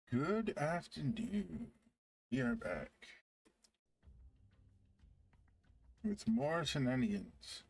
Good afternoon. We are back with more shenanigans.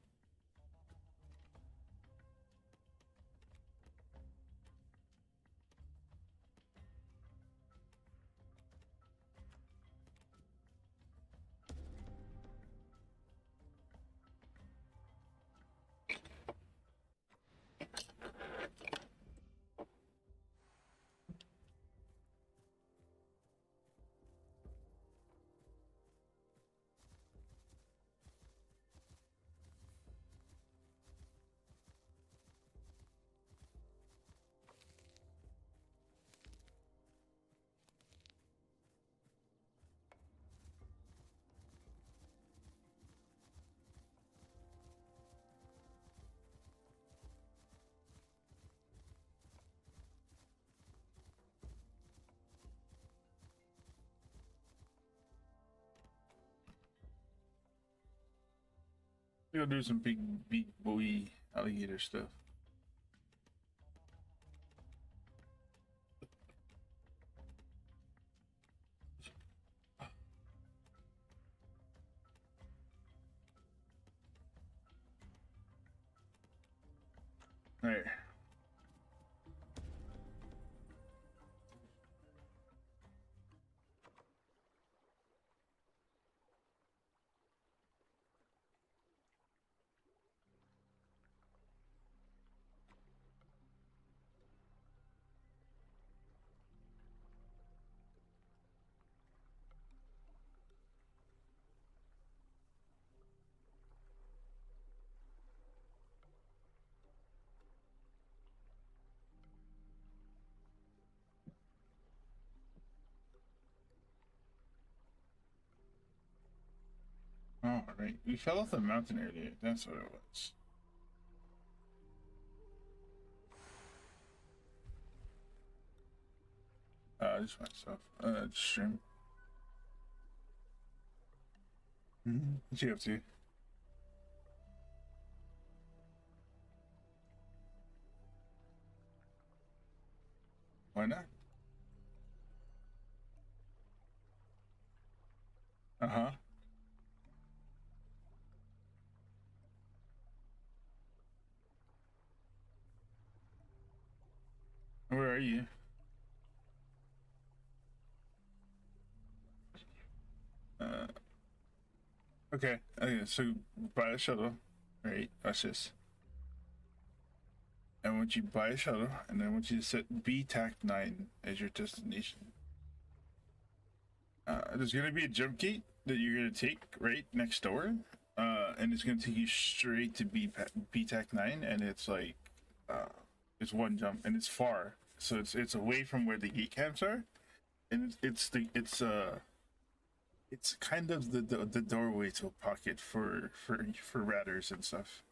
We'll do some big boy alligator stuff. All right. All right. We fell off the mountain earlier. That's what it was. Just myself. Stream. What you up to? Why not? Uh huh. Where are you? Uh. Okay. Okay. So buy a shuttle. Right. Watch this. I want you to buy a shuttle, and I want you to set B-TAC-9 as your destination. There's gonna be a jump gate that you're gonna take right next door, and it's gonna take you straight to B-TAC-9, and it's like, it's one jump, and it's far, so it's away from where the gate camps are, and it's kind of the doorway to a pocket for ratters and stuff.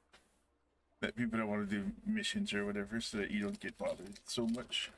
That people don't want to do missions or whatever, so that you don't get bothered so much.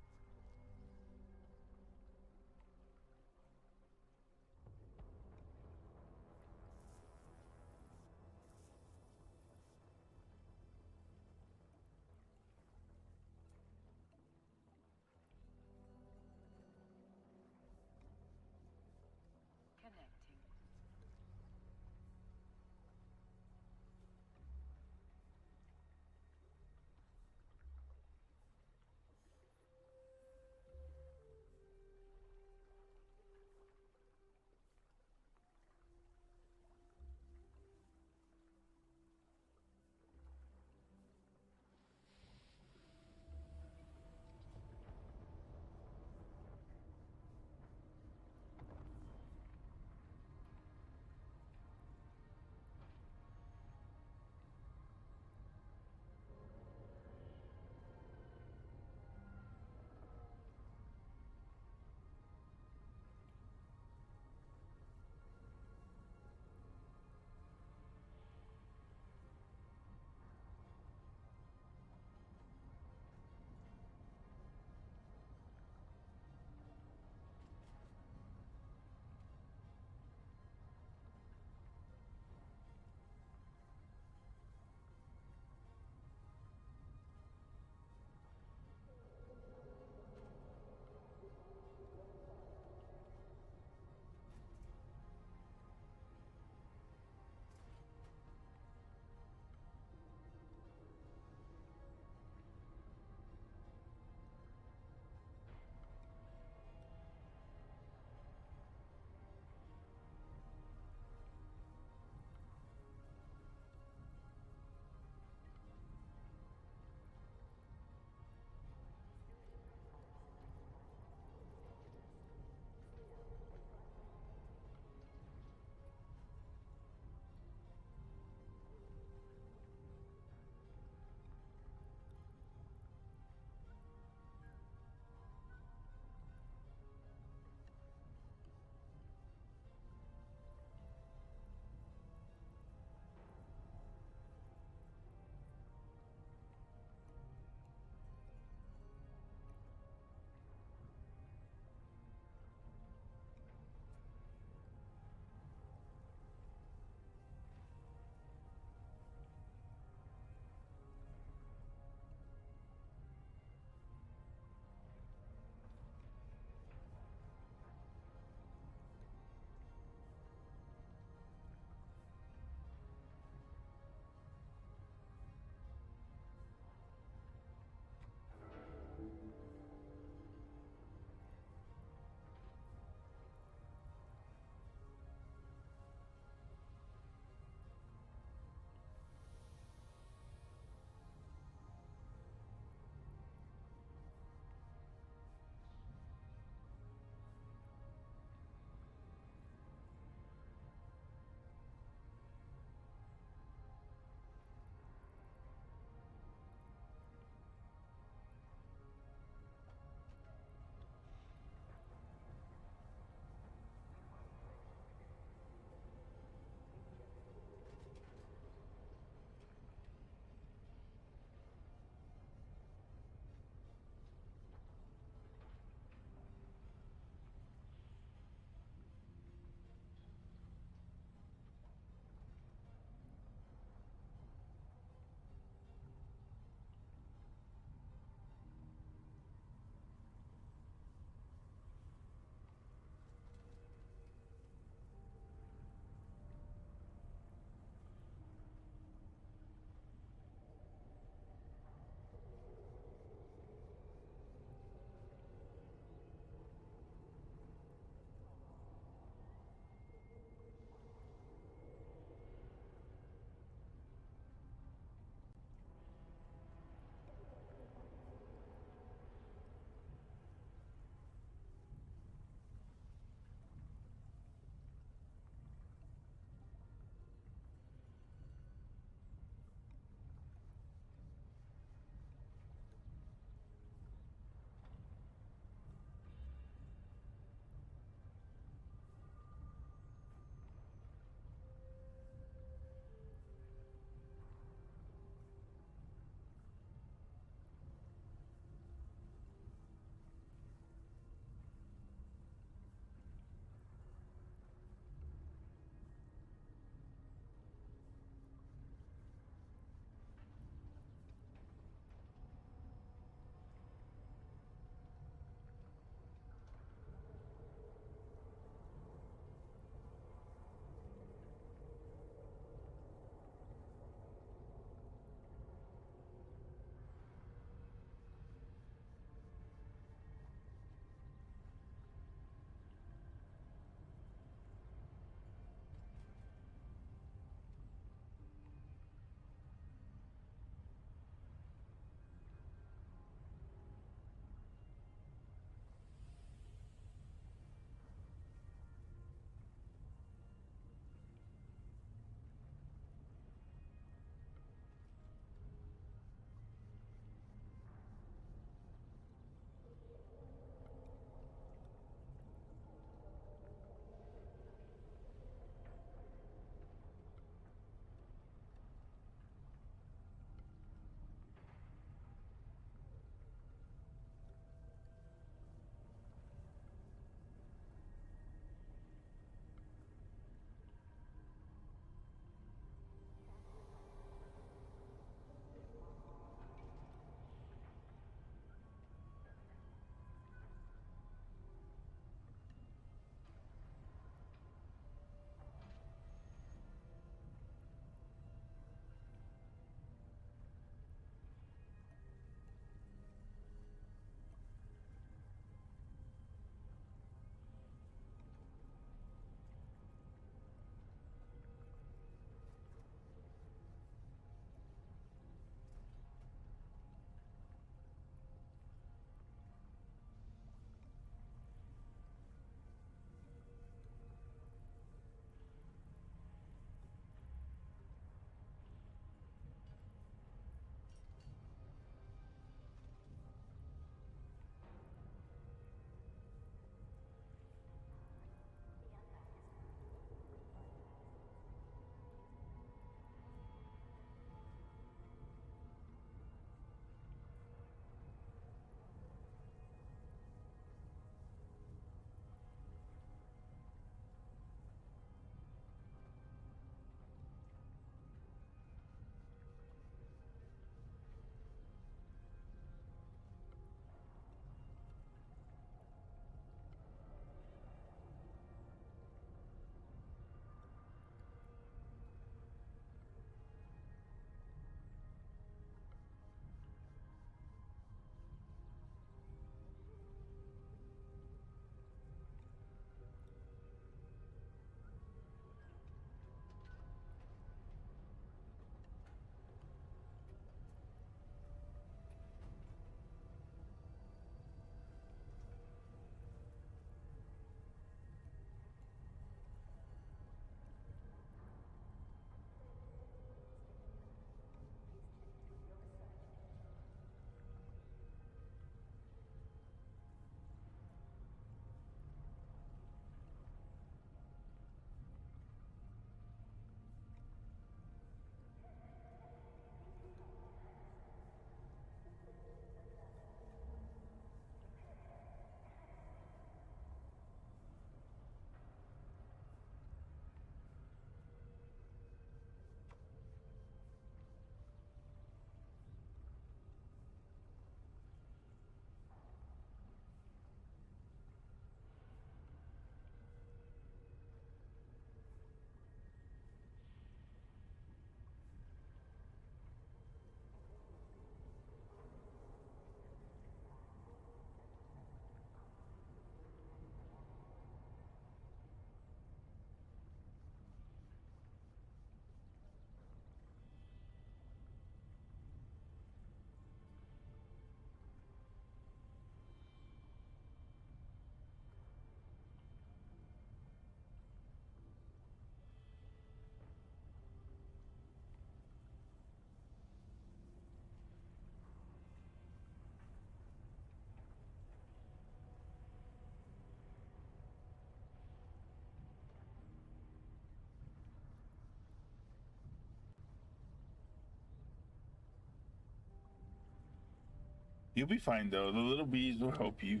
You'll be fine though. The little bees will help you.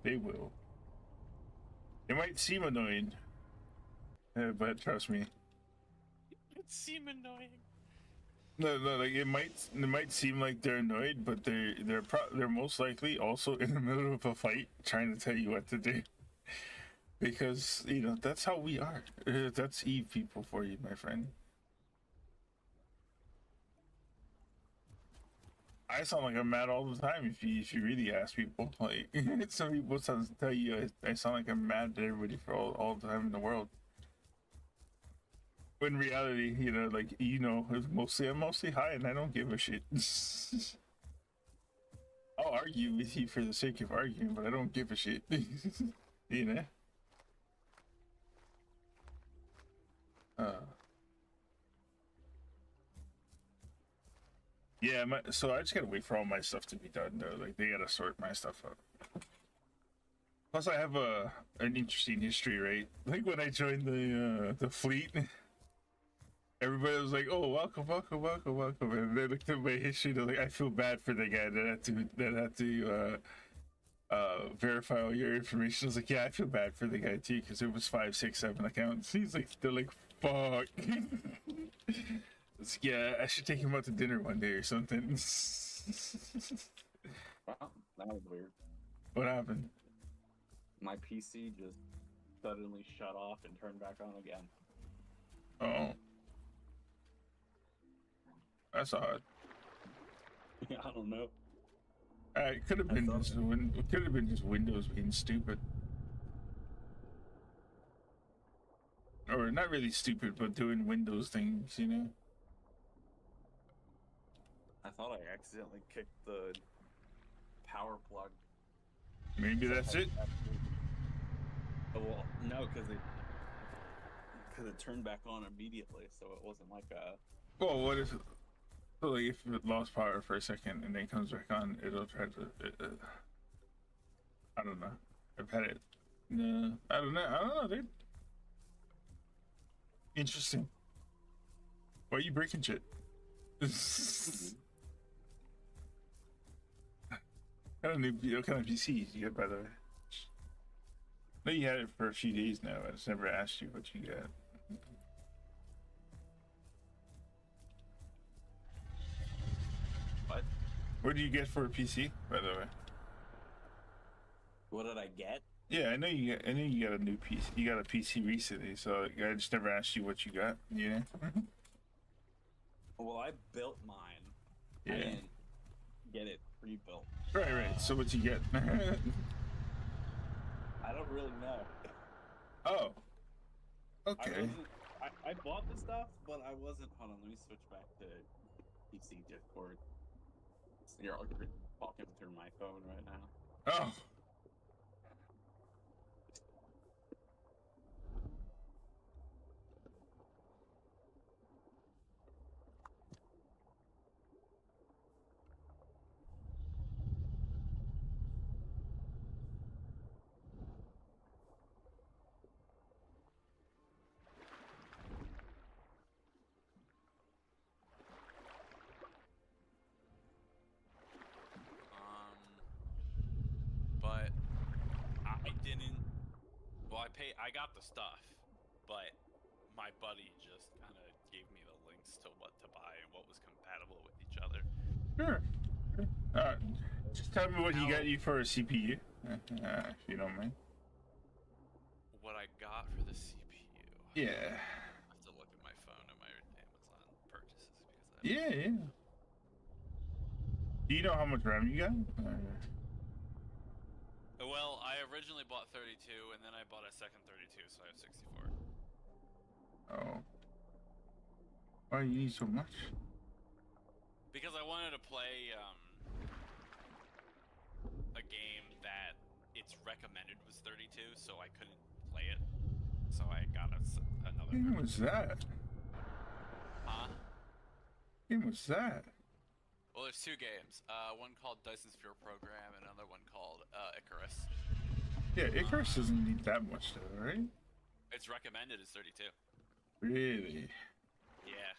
They will. It might seem annoying, but trust me. It seem annoying. No, like it might seem like they're annoyed, but they're most likely also in the middle of a fight trying to tell you what to do. Because that's how we are. That's Eve people for you, my friend. I sound like I'm mad all the time if you really ask people. Like some people tell you I sound like I'm mad at everybody for all the time in the world. When in reality, like I'm mostly high and I don't give a shit. I'll argue with you for the sake of arguing, but I don't give a shit. you know. Yeah, so I just gotta wait for all my stuff to be done though. Like they gotta sort my stuff out. Plus, I have an interesting history, right? Like when I joined the fleet, everybody was like, "Oh, welcome, welcome, welcome, welcome," and they looked at my history. They're like, "I feel bad for the guy that had to verify all your information." I was like, "Yeah, I feel bad for the guy too, because it was 5, 6, 7 accounts." They're like, "Fuck." Yeah, I should take him out to dinner one day or something. Wow, that was weird. What happened? My PC just suddenly shut off and turned back on again. Oh, that's odd. I don't know. It could have been just Windows being stupid, or not really stupid, but doing Windows things, I thought I accidentally kicked the power plug. Maybe that's it. Oh, well, no, because it turned back on immediately, so it wasn't like a. Well, what if so like if it lost power for a second and then comes back on, it'll try to. I don't know. I've had it. No, I don't know, dude. Interesting. Why are you breaking shit? What kind of PCs you get, by the way? I know you had it for a few days now. I just never asked you what you got. What? What did you get for a PC, by the way? What did I get? Yeah, I know you got a new PC. You got a PC recently, so I just never asked you what you got. Well, I built mine. Yeah. I didn't get it pre-built. Right. So what you get? I don't really know. Oh. Okay. I bought the stuff, but I wasn't. Hold on, let me switch back to PC Discord. So you're all talking through my phone right now. Oh. But I didn't. Well, I got the stuff, but my buddy just kind of gave me the links to what to buy and what was compatible with each other. Sure. Just tell me what he got you for a CPU, if you don't mind. What I got for the CPU? Yeah. I have to look at my phone and my Amazon purchases because Yeah. Do you know how much RAM you got? Well, I originally bought 32, and then I bought a second 32, so I have 64. Oh. Why you need so much? Because I wanted to play a game that it's recommended was 32, so I couldn't play it. So I got another. What game was that? Huh? What game was that? Well, there's two games. One called Dyson's Fear Program, and another one called Icarus. Yeah, Icarus doesn't need that much though, right? It's recommended as 32. Really? Yeah.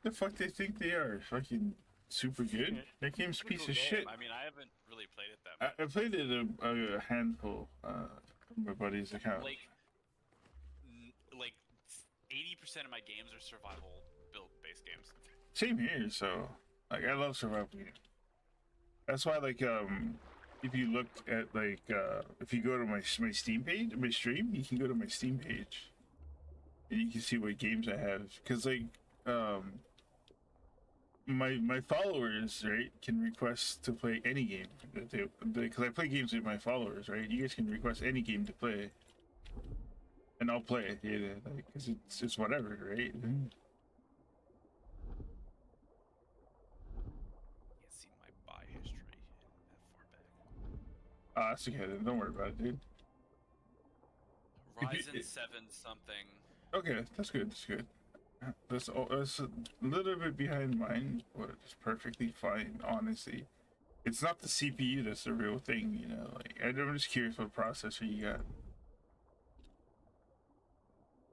The fuck they think they are? Fucking super good. That game's a piece of shit. I mean, I haven't really played it that much. I played it a handful from my buddy's account. Like 80% of my games are survival build-based games. Same here. So like, I love survival games. That's why like if you look at like if you go to my Steam page, my stream, you can go to my Steam page, and you can see what games I have. Cause like my followers, right, can request to play any game that because I play games with my followers, right. You guys can request any game to play, and I'll play it. Yeah, like, cause it's whatever, right. Can't see my buy history that far back. That's okay. Then don't worry about it, dude. Ryzen 7 something. Okay, that's good. That's good. That's a little bit behind mine, but it's perfectly fine. Honestly, it's not the CPU that's the real thing, you know. Like, I'm just curious what processor you got.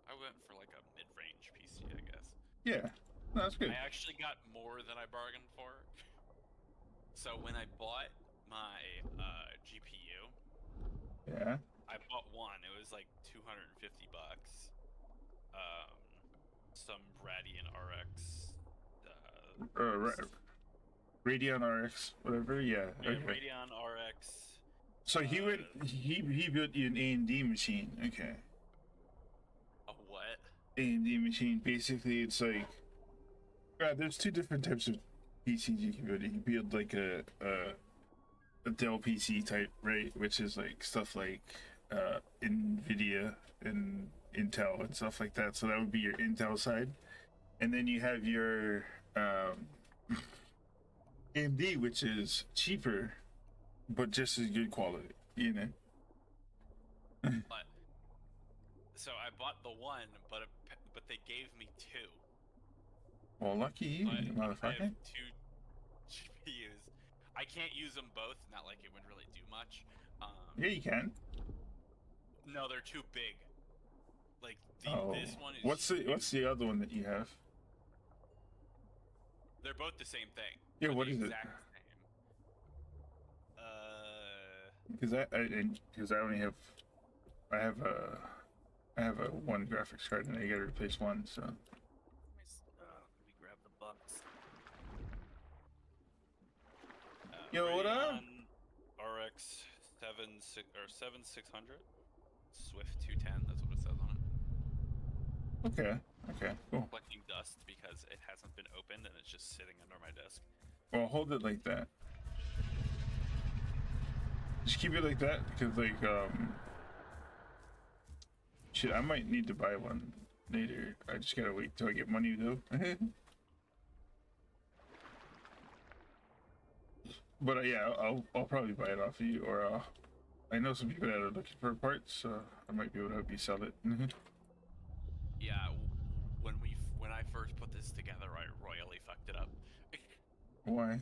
I went for like a mid-range PC, I guess. Yeah, no, that's good. I actually got more than I bargained for. So when I bought my GPU, Yeah. I bought one. It was like $250. Some Radeon RX. Radeon RX, whatever. Yeah. Yeah, Okay. Radeon RX. So he went. He built you an AMD machine. Okay. A what? AMD machine. Basically, it's like. There's two different types of PCs you can build. You can build like a Dell PC type, right? Which is like stuff like NVIDIA and Intel and stuff like that. So that would be your Intel side. And then you have your AMD, which is cheaper, but just as good quality, you know? But so I bought the one, but they gave me two. Well, lucky you, But you I motherfucker. have two GPUs. I can't use them both. Not like it would really do much. Yeah, you can. No, they're too big. Like this one is. What's the other one that you have? They're both the same thing. Yeah, They're what the is it? exact same. Because I only have I have a one graphics card and I gotta replace one, so Let me grab the bucks. Yo, what up? Radeon RX 7600 Swift 210. That's what it says on it. okay, cool. Collecting dust because it hasn't been opened and it's just sitting under my desk. Well, hold it like that. Just keep it like that because like shit, I might need to buy one later. I just gotta wait till I get money though. But yeah, I'll probably buy it off of you, or I know some people that are looking for parts, so I might be able to help you sell it. Yeah, when I first put this together, I royally fucked it up. Why?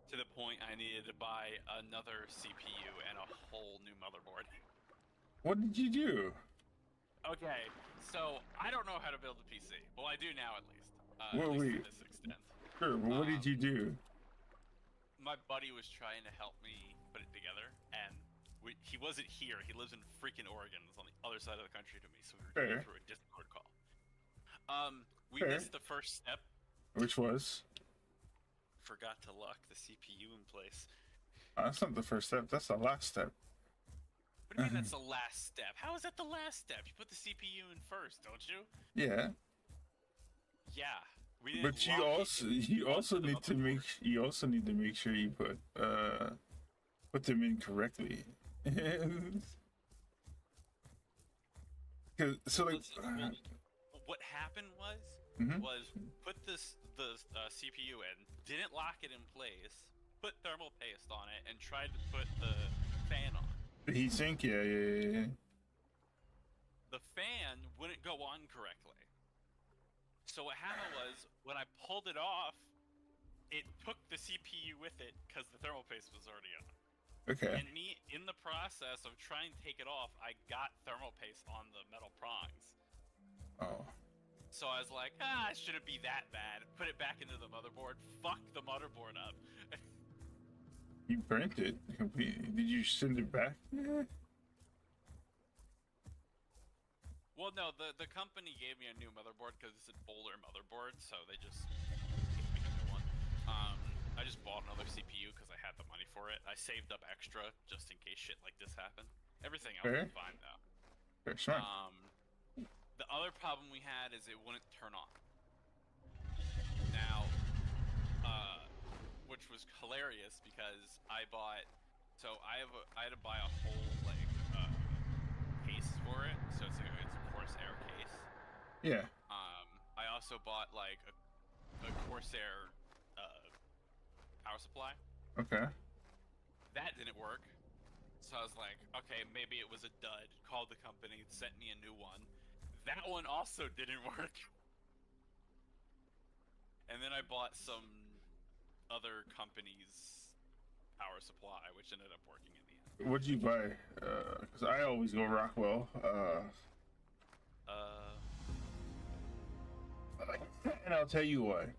To the point I needed to buy another CPU and a whole new motherboard. What did you do? Okay, so I don't know how to build a PC. Well, I do now at least. Well, at least wait. to this extent. Sure, but what did you do? My buddy was trying to help me put it together, and he wasn't here. He lives in freaking Oregon. It's on the other side of the country to me, so we were doing it through a Discord call. We missed the first step. Which was? Forgot to lock the CPU in place. That's not the first step. That's the last step. What do you mean that's the last step? How is that the last step? You put the CPU in first, don't you? Yeah. Yeah. We didn't But you also need to make sure you put them in correctly. So like, what happened was put the CPU in, didn't lock it in place, put thermal paste on it, and tried to put the fan on. the heatsink, yeah. The fan wouldn't go on correctly. So what happened was, when I pulled it off, it took the CPU with it because the thermal paste was already on. Okay. And me, in the process of trying to take it off, I got thermal paste on the metal prongs. Oh. So I was like, it shouldn't be that bad. Put it back into the motherboard. Fuck the motherboard up. You burnt it completely. Did you send it back? Well, no, the company gave me a new motherboard because it's an older motherboard, so they just gave me a new one. I just bought another CPU because I had the money for it. I saved up extra just in case shit like this happened. Everything else Fair. was fine though. Fair, smart. The other problem we had is it wouldn't turn on. Now, which was hilarious because I had to buy a whole case for it, so it's a Corsair case. Yeah. I also bought like a Corsair power supply. Okay. That didn't work, so I was like, okay, maybe it was a dud. Called the company, sent me a new one. That one also didn't work. And then I bought some other company's power supply, which ended up working in the end. What'd you buy? Because I always go Rockwell. And I'll tell you why.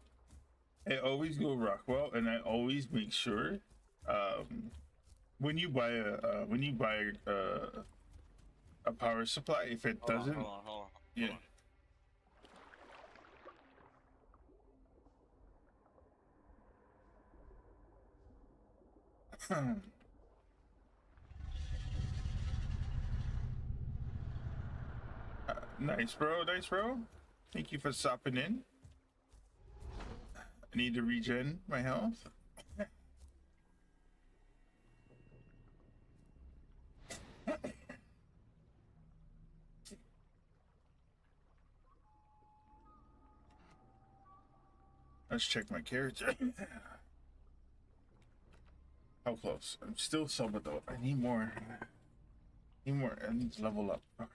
I always go Rockwell, and I always make sure when you buy a power supply, if it doesn't, Hold on. yeah. Nice, bro. Nice, bro. Thank you for stopping in. I need to regen my health. Let's check my character. How close? I'm still sober though. I need more. I need to level up. Fuck.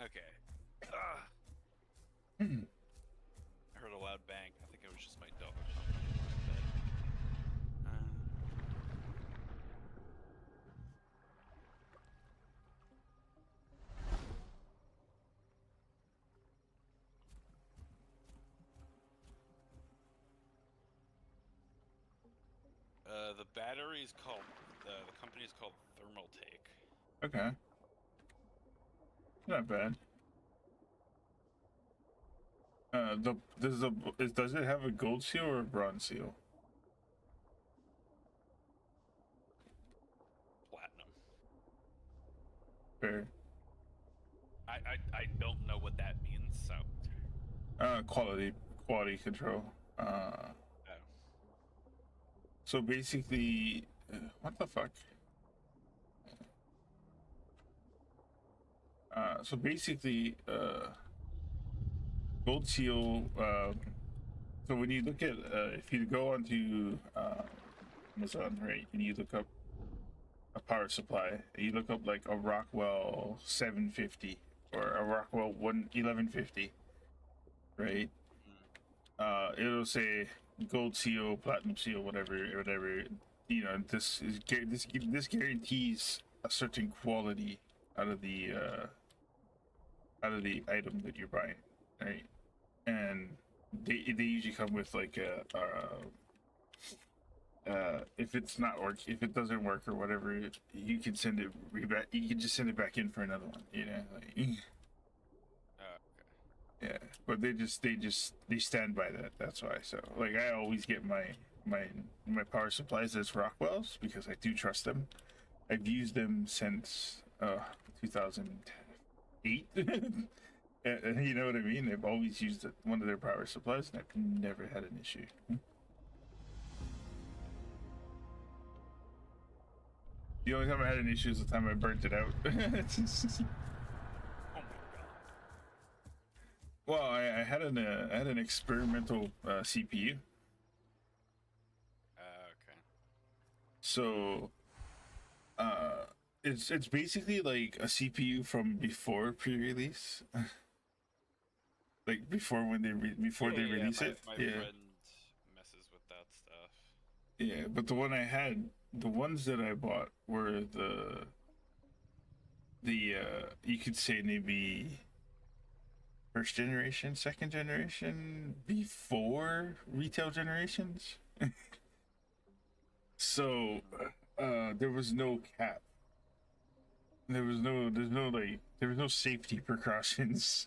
Okay. I heard a loud bang. I think it was just my dog jumping in my bed. The battery is called, the company is called Thermal Take. Okay. Not bad. Does it have a gold seal or a bronze seal? Platinum. Fair. I don't know what that means, so. Quality control. So basically, what the fuck? So basically, gold seal. So when you look at, if you go onto Amazon, right, and you look up a power supply, you look up like a Rockwell 750 or a Rockwell 1150, right? It'll say gold seal, platinum seal, whatever. You know, this guarantees a certain quality out of the item that you're buying, right? And they usually come with like if it's not if it doesn't work or whatever, you can send it back. You can just send it back in for another one, you know. Like, Okay. yeah, but they stand by that. That's why. So like, I always get my power supplies as Rockwells because I do trust them. I've used them since 2008. And you know what I mean? I've always used one of their power supplies, and I've never had an issue. The only time I had an issue is the time I burnt it out. Oh my god. Well, I had an experimental CPU. Okay. So it's basically like a CPU from before pre-release. Like before when they release it. My Yeah. friend messes with that stuff. Yeah, but the one I had, the ones that I bought were the you could say maybe first generation, second generation, before retail generations. So there was no cap. There was no safety precautions.